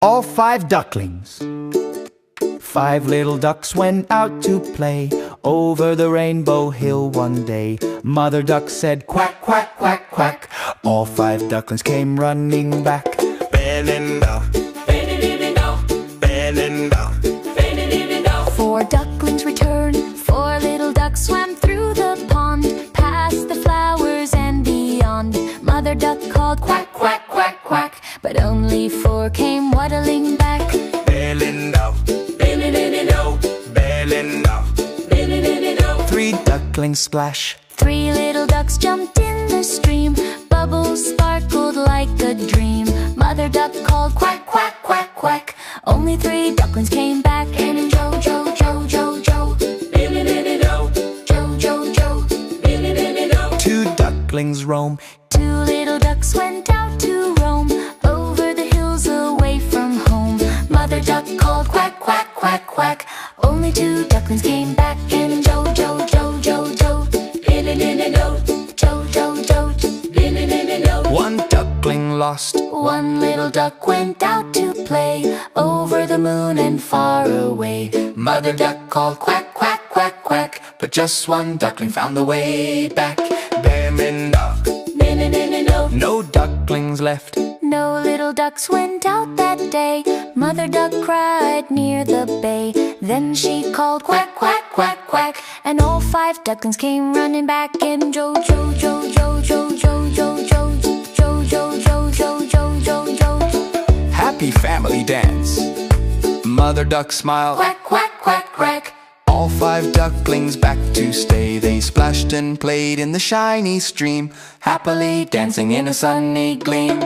All 5 ducklings. 5 little ducks went out to play over the rainbow hill one day. Mother duck said quack, quack, quack, quack. All 5 ducklings came running back. Belinda, Belinda, Belinda, Belinda. 4 ducklings returned. 4 little ducks swam through the pond, past the flowers and beyond. Mother duck called quack, quack, quack, quack, but only 4 came waddling back. Belinda, Belinda, Belinda, Belinda. 3 ducklings splash. 3 little ducks jumped in the stream. Bubbles sparkled like a dream. Mother duck called quack, quack, quack, quack. Only 3 ducklings came back. And Jo, Jo, Jo, Jo, Jo, Billy-Billy-Do, Jo, Jo, Jo, Billy-Billy-Do. 2 ducklings roam. 2 little ducks went out to roam over the hills away from home. Mother duck called quack, quack, quack, quack. Only 2 ducklings came back. And Jo, Jo, Jo, Jo, Jo, Billy-Billy-Do, Jo, Jo, Jo, Billy-Billy-Do. 1 duckling lost. 1 little duck went out to play over the moon and far away. Mother duck called quack, quack, quack, quack, but just 1 duckling found the way back. Belinda, Billy-Billy-Do. no ducklings left. No little ducks went out that day. Mother duck cried near the bay. Then she called quack, quack, quack, quack, and all 5 ducklings came running back. And Jo, Jo, Jo, Jo, Jo, Jo, Jo, Jo, Jo, Jo, Jo, Jo, Jo, Jo, Jo. Happy family dance. Mother duck smiled. Quack, quack, quack, quack. All 5 ducklings back to stay. They splashed and played in the shiny stream, happily dancing in a sunny gleam.